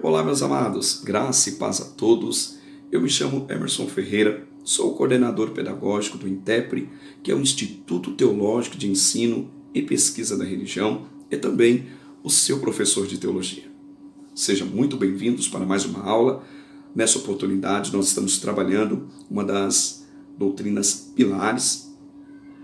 Olá, meus amados, graça e paz a todos. Eu me chamo Emerson Ferreira, sou o coordenador pedagógico do INTEPRE, que é o Instituto Teológico de Ensino e Pesquisa da Religião, e também o seu professor de teologia. Sejam muito bem-vindos para mais uma aula. Nessa oportunidade, nós estamos trabalhando uma das doutrinas pilares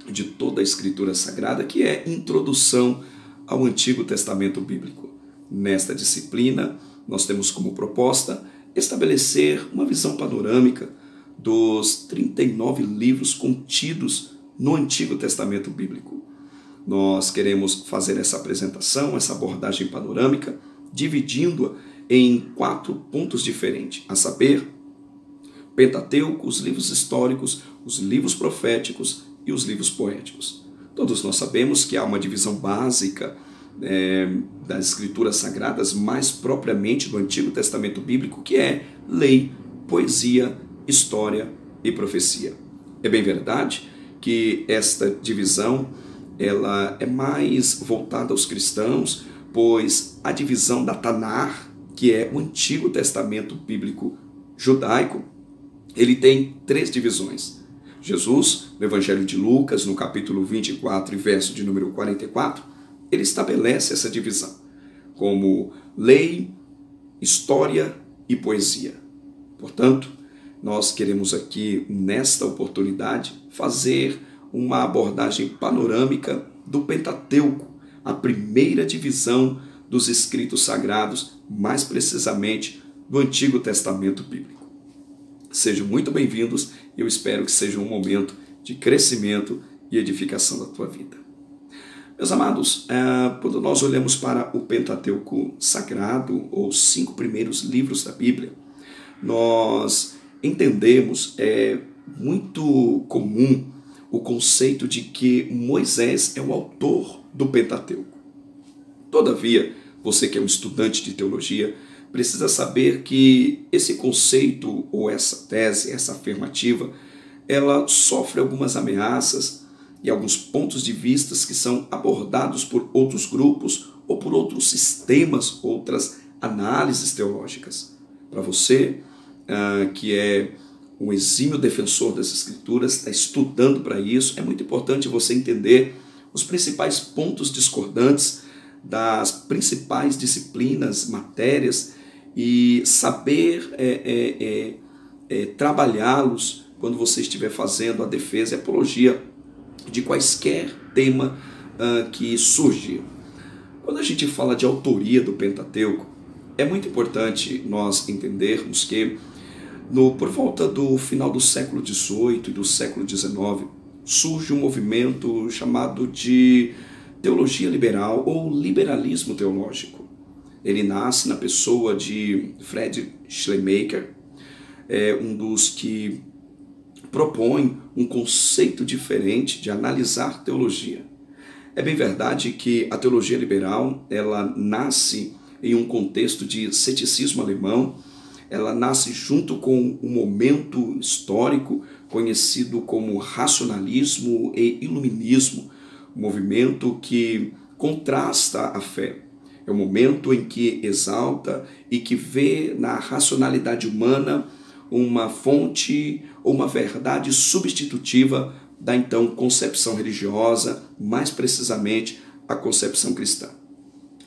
de toda a Escritura Sagrada, que é Introdução ao Antigo Testamento Bíblico. Nesta disciplina, nós temos como proposta estabelecer uma visão panorâmica dos 39 livros contidos no Antigo Testamento Bíblico. Nós queremos fazer essa apresentação, essa abordagem panorâmica, dividindo-a em 4 pontos diferentes, a saber, Pentateuco, os livros históricos, os livros proféticos e os livros poéticos. Todos nós sabemos que há uma divisão básica das Escrituras Sagradas, mais propriamente do Antigo Testamento Bíblico, que é lei, poesia, história e profecia. É bem verdade que esta divisão ela é mais voltada aos cristãos, pois a divisão da Tanar, que é o Antigo Testamento Bíblico judaico, ele tem 3 divisões. Jesus, no Evangelho de Lucas, no capítulo 24 e verso de número 44, ele estabelece essa divisão como lei, história e poesia. Portanto, nós queremos aqui, nesta oportunidade, fazer uma abordagem panorâmica do Pentateuco, a primeira divisão dos escritos sagrados, mais precisamente do Antigo Testamento Bíblico. Sejam muito bem-vindos, eu espero que seja um momento de crescimento e edificação da tua vida. Meus amados, quando nós olhamos para o Pentateuco Sagrado, ou os 5 primeiros livros da Bíblia, nós entendemos, é muito comum o conceito de que Moisés é o autor do Pentateuco. Todavia, você que é um estudante de teologia, precisa saber que esse conceito, ou essa tese, essa afirmativa, ela sofre algumas ameaças e alguns pontos de vista que são abordados por outros grupos ou por outros sistemas, outras análises teológicas. Para você, que é um exímio defensor das Escrituras, está estudando para isso, é muito importante você entender os principais pontos discordantes das principais disciplinas, matérias, e saber trabalhá-los quando você estiver fazendo a defesa e apologia de quaisquer tema que surgiam. Quando a gente fala de autoria do Pentateuco, é muito importante nós entendermos que por volta do final do século XVIII e do século XIX, surge um movimento chamado de teologia liberal ou liberalismo teológico. Ele nasce na pessoa de Friedrich Schleiermacher, um dos que propõe um conceito diferente de analisar teologia. É bem verdade que a teologia liberal, ela nasce em um contexto de ceticismo alemão, ela nasce junto com um momento histórico conhecido como racionalismo e iluminismo, um movimento que contrasta a fé. É um momento em que exalta e que vê na racionalidade humana uma fonte ou uma verdade substitutiva da então concepção religiosa, mais precisamente a concepção cristã.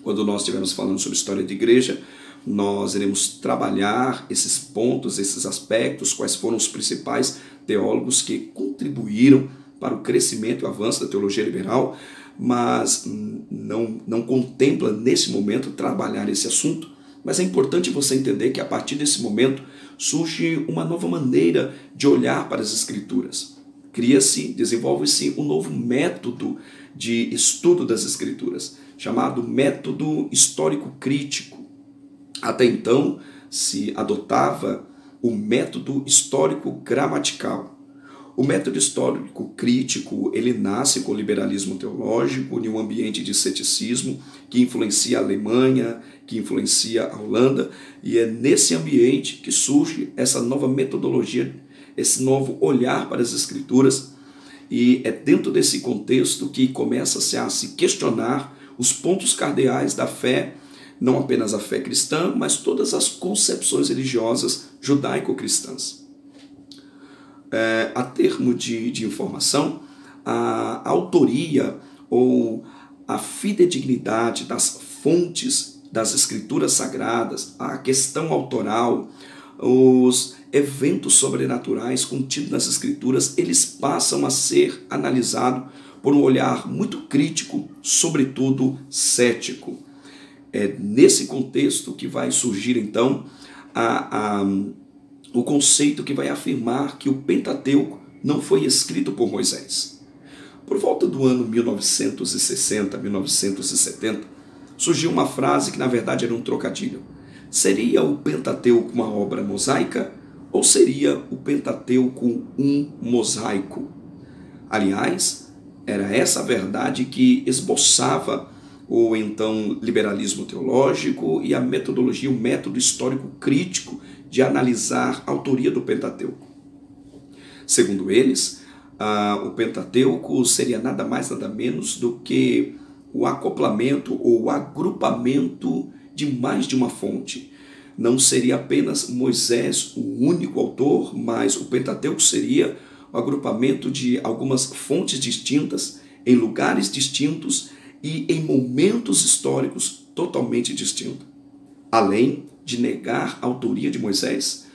Quando nós estivermos falando sobre história de igreja, nós iremos trabalhar esses pontos, esses aspectos, quais foram os principais teólogos que contribuíram para o crescimento e o avanço da teologia liberal, mas não contempla nesse momento trabalhar esse assunto. Mas é importante você entender que a partir desse momento surge uma nova maneira de olhar para as Escrituras. Desenvolve-se um novo método de estudo das Escrituras, chamado método histórico-crítico. Até então, se adotava o método histórico-gramatical. O método histórico-crítico, ele nasce com o liberalismo teológico, em um ambiente de ceticismo, que influencia a Alemanha, que influencia a Holanda, e é nesse ambiente que surge essa nova metodologia, esse novo olhar para as Escrituras, e é dentro desse contexto que começa-se a se questionar os pontos cardeais da fé não apenas a fé cristã, mas todas as concepções religiosas judaico-cristãs. A termo de informação, a autoria ou a fidedignidade das fontes das escrituras sagradas, a questão autoral, os eventos sobrenaturais contidos nas escrituras, eles passam a ser analisados por um olhar muito crítico, sobretudo cético. É nesse contexto que vai surgir então o conceito que vai afirmar que o Pentateuco não foi escrito por Moisés. Por volta do ano 1960, 1970, surgiu uma frase que na verdade era um trocadilho. Seria o Pentateuco uma obra mosaica ou seria o Pentateuco um mosaico? Aliás, era essa a verdade que esboçava o então liberalismo teológico e a metodologia, o método histórico crítico de analisar a autoria do Pentateuco. Segundo eles, o Pentateuco seria nada mais nada menos do que o acoplamento ou o agrupamento de mais de uma fonte. Não seria apenas Moisés o único autor, mas o Pentateuco seria o agrupamento de algumas fontes distintas, em lugares distintos e em momentos históricos totalmente distintos. Além de negar a autoria de Moisés,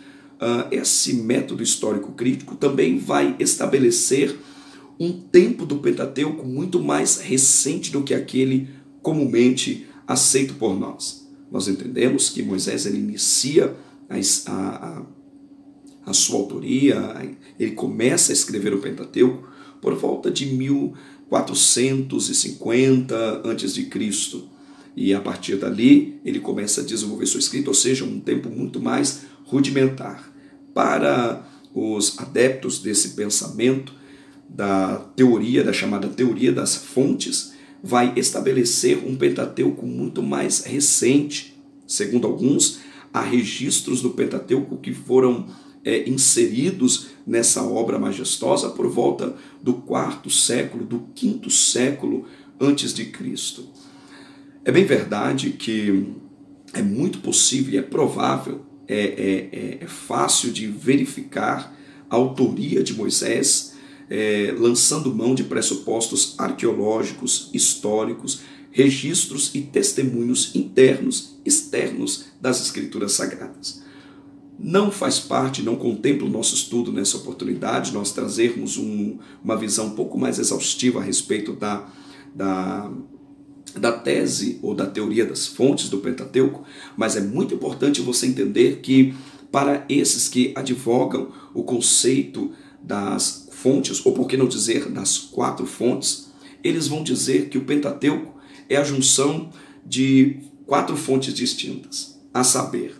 esse método histórico crítico também vai estabelecer um tempo do Pentateuco muito mais recente do que aquele comumente aceito por nós. Nós entendemos que Moisés ele inicia a sua autoria, ele começa a escrever o Pentateuco por volta de 1450 a.C. E a partir dali ele começa a desenvolver sua escrita, ou seja, um tempo muito mais rudimentar. Para os adeptos desse pensamento, da teoria, da chamada teoria das fontes, vai estabelecer um Pentateuco muito mais recente. Segundo alguns, há registros do Pentateuco que foram inseridos nessa obra majestosa por volta do quarto século, do quinto século antes de Cristo. É bem verdade que é muito possível e é provável, é fácil de verificar a autoria de Moisés, lançando mão de pressupostos arqueológicos, históricos, registros e testemunhos internos, externos das Escrituras Sagradas. Não faz parte, não contempla o nosso estudo nessa oportunidade, nós trazermos uma visão um pouco mais exaustiva a respeito da tese ou da teoria das fontes do Pentateuco, mas é muito importante você entender que para esses que advogam o conceito das fontes, ou por que não dizer das 4 fontes, eles vão dizer que o Pentateuco é a junção de 4 fontes distintas, a saber,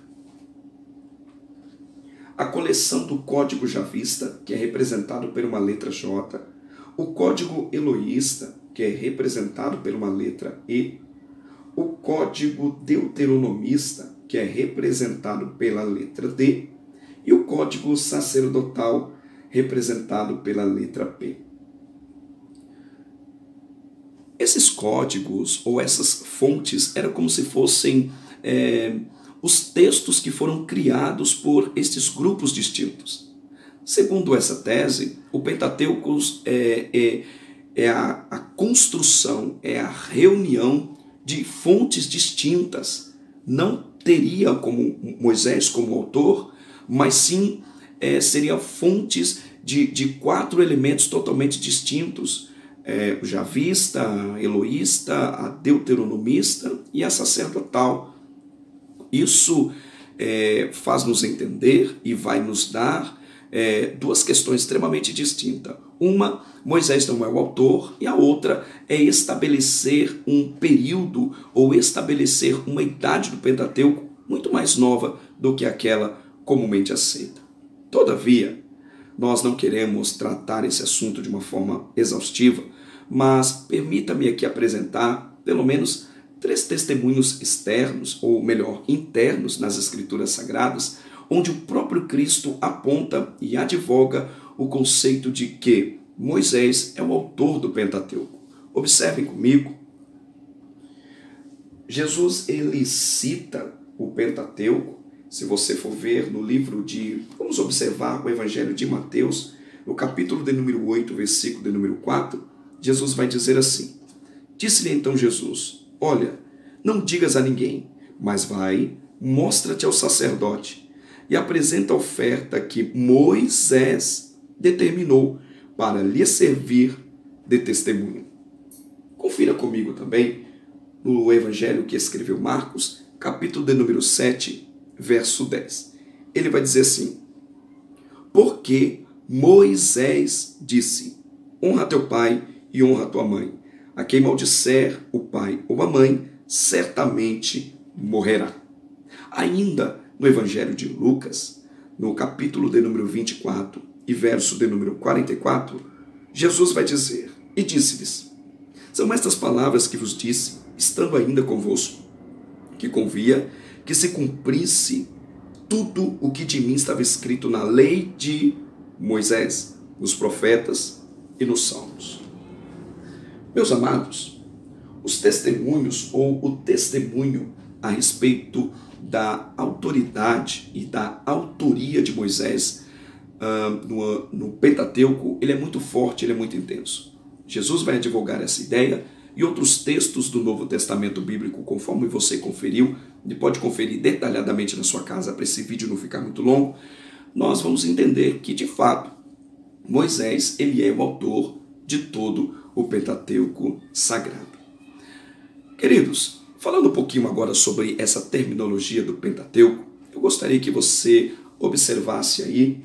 a coleção do código javista, que é representado por uma letra J, o código eloísta, que é representado por uma letra E, o código deuteronomista, que é representado pela letra D, e o código sacerdotal, representado pela letra P. Esses códigos ou essas fontes eram como se fossem os textos que foram criados por estes grupos distintos. Segundo essa tese, o Pentateuco é a construção, é a reunião de fontes distintas. Não teria como Moisés como autor, mas sim seria fontes de 4 elementos totalmente distintos. O javista, a eloísta, a deuteronomista e a sacerdotal. Isso faz-nos entender e vai nos dar 2 questões extremamente distintas. Uma, Moisés não é o autor, e a outra é estabelecer um período ou estabelecer uma idade do Pentateuco muito mais nova do que aquela comumente aceita. Todavia, nós não queremos tratar esse assunto de uma forma exaustiva, mas permita-me aqui apresentar pelo menos 3 testemunhos externos, ou melhor, internos nas Escrituras Sagradas, onde o próprio Cristo aponta e advoga o conceito de que Moisés é o autor do Pentateuco. Observem comigo. Jesus, ele cita o Pentateuco. Se você for ver no livro vamos observar o Evangelho de Mateus, no capítulo de número 8, versículo de número 4, Jesus vai dizer assim: disse-lhe então Jesus: olha, não digas a ninguém, mas vai, mostra-te ao sacerdote e apresenta a oferta que Moisés determinou para lhe servir de testemunho. Confira comigo também no Evangelho que escreveu Marcos, capítulo de número 7, verso 10. Ele vai dizer assim: porque Moisés disse: honra teu pai e honra tua mãe. A quem maldisser o pai ou a mãe, certamente morrerá. Ainda no Evangelho de Lucas, no capítulo de número 24 e verso de número 44, Jesus vai dizer: e disse-lhes: são estas palavras que vos disse, estando ainda convosco, que convia que se cumprisse tudo o que de mim estava escrito na lei de Moisés, nos profetas e nos salmos. Meus amados, os testemunhos ou o testemunho a respeito da autoridade e da autoria de Moisés no Pentateuco, ele é muito forte, ele é muito intenso. Jesus vai advogar essa ideia e outros textos do Novo Testamento Bíblico, conforme você conferiu, e pode conferir detalhadamente na sua casa para esse vídeo não ficar muito longo, nós vamos entender que, de fato, Moisés ele é o autor de todo o Pentateuco sagrado. Queridos, falando um pouquinho agora sobre essa terminologia do Pentateuco, eu gostaria que você observasse aí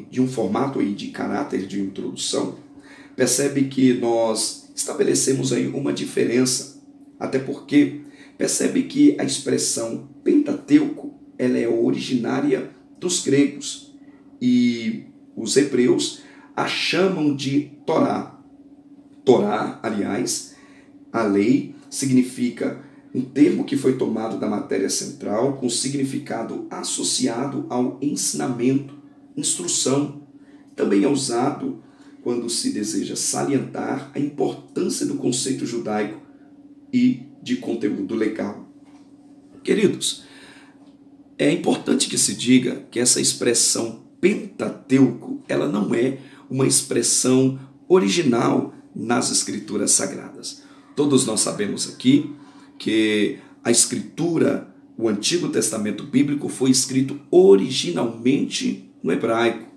de um formato aí de caráter de introdução. Percebe que nós estabelecemos aí uma diferença, até porque percebe que a expressão Pentateuco ela é originária dos gregos e os hebreus a chamam de Torá. Torá, aliás, a lei significa um termo que foi tomado da matéria central com significado associado ao ensinamento, instrução. Também é usado quando se deseja salientar a importância do conceito judaico e de conteúdo legal. Queridos, é importante que se diga que essa expressão Pentateuco, ela não é uma expressão original nas Escrituras Sagradas. Todos nós sabemos aqui que a Escritura, o Antigo Testamento Bíblico, foi escrito originalmente no hebraico.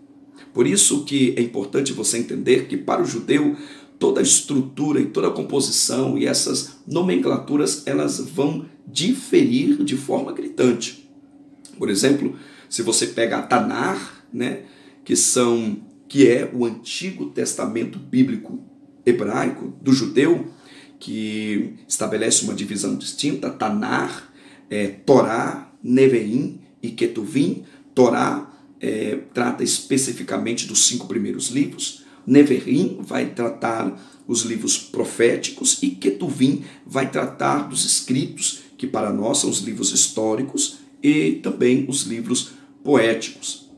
Por isso que é importante você entender que para o judeu toda a estrutura e toda a composição e essas nomenclaturas elas vão diferir de forma gritante. Por exemplo, se você pega a Tanar, né, que é o Antigo Testamento Bíblico hebraico do judeu, que estabelece uma divisão distinta. Tanar, Torá, Neveim e Ketuvim. Torá trata especificamente dos 5 primeiros livros. Neveim vai tratar os livros proféticos e Ketuvim vai tratar dos escritos, que para nós são os livros históricos e também os livros poéticos.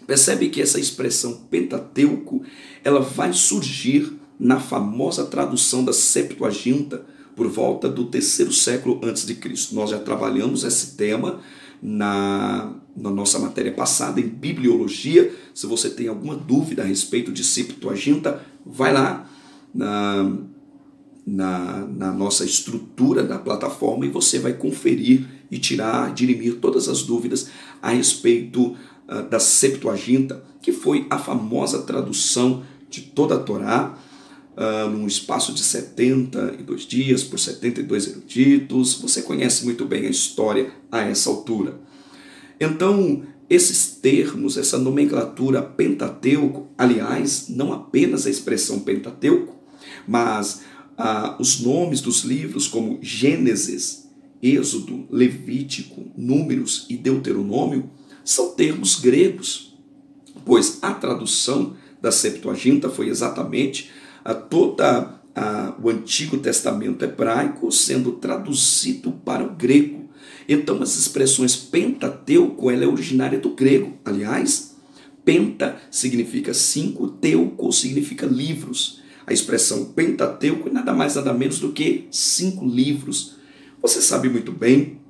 Percebe que essa expressão Pentateuco ela vai surgir na famosa tradução da Septuaginta por volta do 3º século antes de Cristo. Nós já trabalhamos esse tema na nossa matéria passada em Bibliologia. Se você tem alguma dúvida a respeito de Septuaginta, vai lá na nossa estrutura da plataforma e você vai conferir e dirimir todas as dúvidas a respeito da Septuaginta, que foi a famosa tradução de toda a Torá, num espaço de 72 dias por 72 eruditos. Você conhece muito bem a história a essa altura. Então, esses termos, essa nomenclatura Pentateuco, aliás, não apenas a expressão Pentateuco, mas os nomes dos livros como Gênesis, Êxodo, Levítico, Números e Deuteronômio são termos gregos, pois a tradução da Septuaginta foi exatamente o Antigo Testamento hebraico sendo traduzido para o grego. Então as expressões Pentateuco ela é originária do grego. Aliás, penta significa 5, teuco significa livros. A expressão Pentateuco é nada mais nada menos do que 5 livros. Você sabe muito bem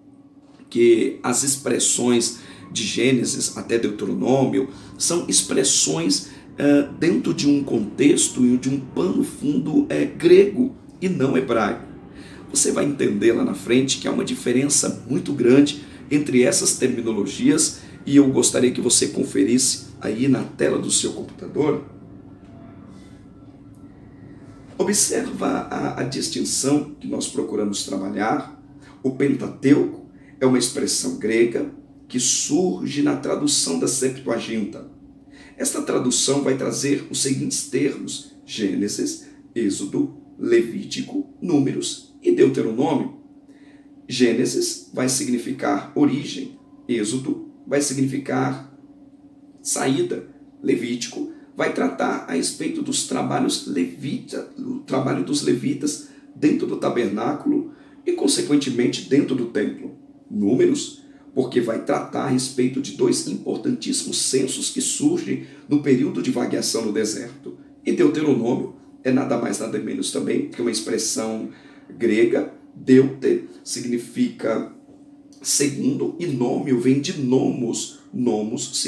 que as expressões de Gênesis até Deuteronômio são expressões dentro de um contexto e de um pano fundo grego e não hebraico. Você vai entender lá na frente que há uma diferença muito grande entre essas terminologias e eu gostaria que você conferisse aí na tela do seu computador. Observa a distinção que nós procuramos trabalhar. O Pentateuco é uma expressão grega que surge na tradução da Septuaginta. Esta tradução vai trazer os seguintes termos: Gênesis, Êxodo, Levítico, Números e Deuteronômio. Gênesis vai significar origem, Êxodo vai significar saída, Levítico vai tratar a respeito dos trabalhos o trabalho dos levitas dentro do tabernáculo e, consequentemente, dentro do templo. Números, porque vai tratar a respeito de 2 importantíssimos censos que surgem no período de vagueação no deserto. E Deuteronômio é nada mais nada menos também que uma expressão grega. Deute significa segundo e nômio vem de nomos. Nomos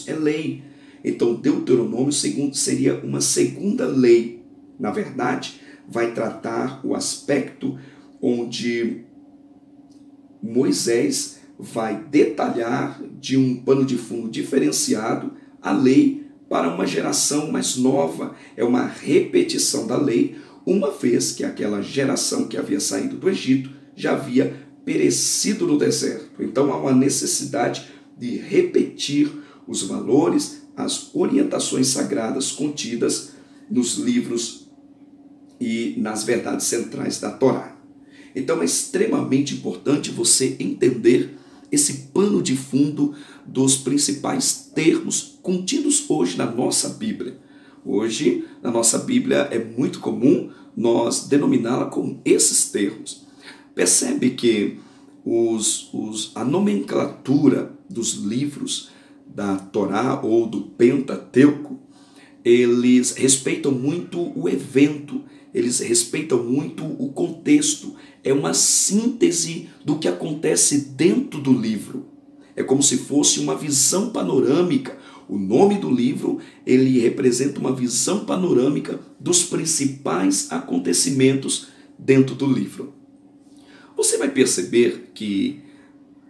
é lei. Então, Deuteronômio seria uma segunda lei. Na verdade, vai tratar o aspecto onde Moisés vai detalhar de um pano de fundo diferenciado a lei para uma geração mais nova. É uma repetição da lei, uma vez que aquela geração que havia saído do Egito já havia perecido no deserto. Então, há uma necessidade de repetir os valores, as orientações sagradas contidas nos livros e nas verdades centrais da Torá. Então é extremamente importante você entender esse pano de fundo dos principais termos contidos hoje na nossa Bíblia. Hoje, na nossa Bíblia, é muito comum nós denominá-la com esses termos. Percebe que a nomenclatura dos livros da Torá ou do Pentateuco, eles respeitam muito o evento, eles respeitam muito o contexto. É uma síntese do que acontece dentro do livro. É como se fosse uma visão panorâmica. O nome do livro, ele representa uma visão panorâmica dos principais acontecimentos dentro do livro. Você vai perceber que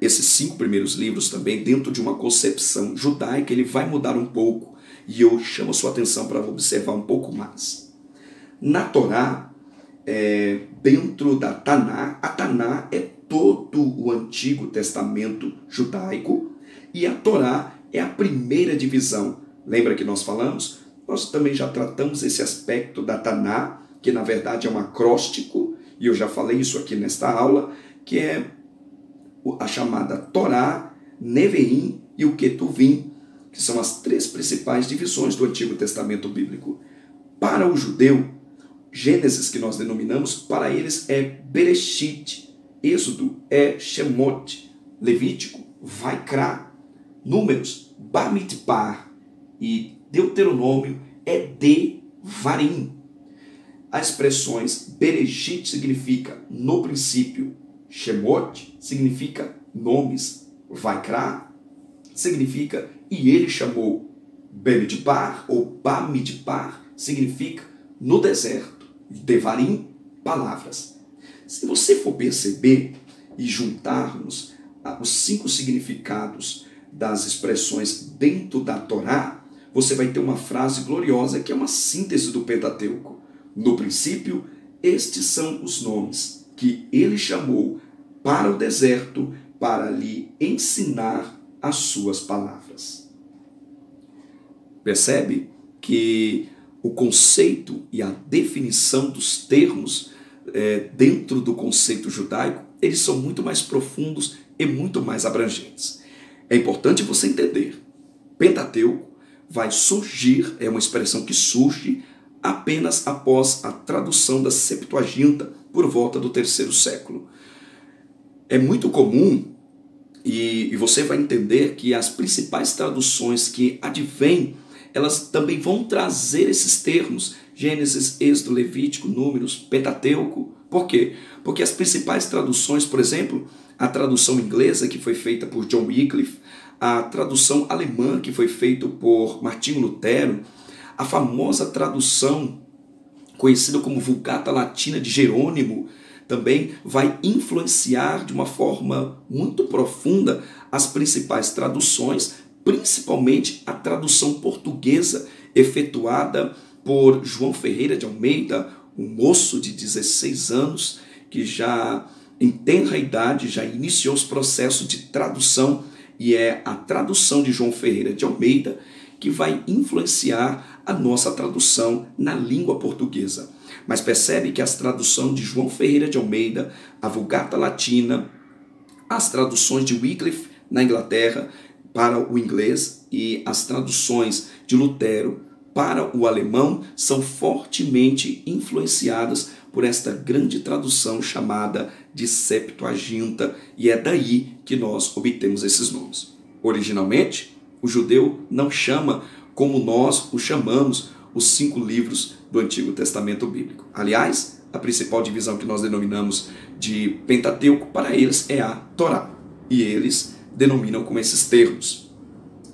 esses 5 primeiros livros também, dentro de uma concepção judaica, ele vai mudar um pouco. E eu chamo a sua atenção para observar um pouco mais. Na Torá, dentro da Taná, a Taná é todo o Antigo Testamento judaico e a Torá é a primeira divisão. Lembra que nós falamos? Nós também já tratamos esse aspecto da Taná, que na verdade é um acróstico, e eu já falei isso aqui nesta aula, que é a chamada Torá, Neviim e o Ketuvim, que são as 3 principais divisões do Antigo Testamento bíblico. Para o judeu, Gênesis, que nós denominamos, para eles é Bereshit, Êxodo é Shemot, Levítico, Vaikra, Números, Bamidbar e Deuteronômio é Devarim. As expressões Bereshit significa no princípio, Shemot significa nomes, Vaikra significa e ele chamou, Bamidbar ou Bamidbar significa no deserto, Devarim, palavras. Se você for perceber e juntarmos os 5 significados das expressões dentro da Torá, você vai ter uma frase gloriosa que é uma síntese do Pentateuco. No princípio, estes são os nomes que ele chamou para o deserto para lhe ensinar as suas palavras. Percebe que o conceito e a definição dos termos dentro do conceito judaico, eles são muito mais profundos e muito mais abrangentes. É importante você entender, Pentateuco vai surgir, é uma expressão que surge apenas após a tradução da Septuaginta, por volta do 3º século. É muito comum, e você vai entender que as principais traduções que advêm, elas também vão trazer esses termos Gênesis, Êxodo, Levítico, Números, Pentateuco. Por quê? Porque as principais traduções, por exemplo, a tradução inglesa que foi feita por John Wycliffe, a tradução alemã que foi feita por Martinho Lutero, a famosa tradução conhecida como Vulgata Latina de Jerônimo, também vai influenciar de uma forma muito profunda as principais traduções, principalmente a tradução portuguesa efetuada por João Ferreira de Almeida, um moço de 16 anos que já em tenra idade já iniciou os processos de tradução, e é a tradução de João Ferreira de Almeida que vai influenciar a nossa tradução na língua portuguesa. Mas percebe que as traduções de João Ferreira de Almeida, a Vulgata Latina, as traduções de Wycliffe na Inglaterra para o inglês e as traduções de Lutero para o alemão são fortemente influenciadas por esta grande tradução chamada de Septuaginta, e é daí que nós obtemos esses nomes. Originalmente, o judeu não chama como nós o chamamos os 5 livros do Antigo Testamento Bíblico. Aliás, a principal divisão que nós denominamos de Pentateuco para eles é a Torá, e eles denominam com esses termos,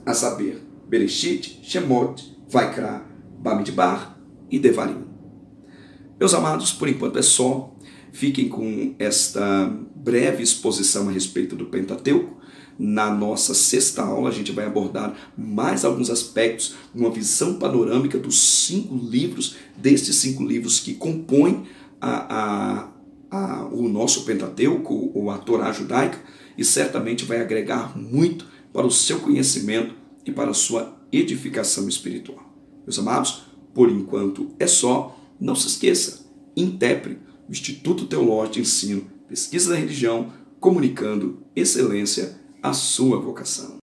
a saber, Bereshit, Shemot, Vaikra, Bamidbar e Devarim. Meus amados, por enquanto é só. Fiquem com esta breve exposição a respeito do Pentateuco. Na nossa 6ª aula a gente vai abordar mais alguns aspectos, uma visão panorâmica dos 5 livros, destes 5 livros que compõem o nosso Pentateuco, ou a Torá judaica, e certamente vai agregar muito para o seu conhecimento e para a sua edificação espiritual. Meus amados, por enquanto é só. Não se esqueça, INTEPRE, o Instituto Teológico de Ensino, Pesquisa da Religião, comunicando excelência à sua vocação.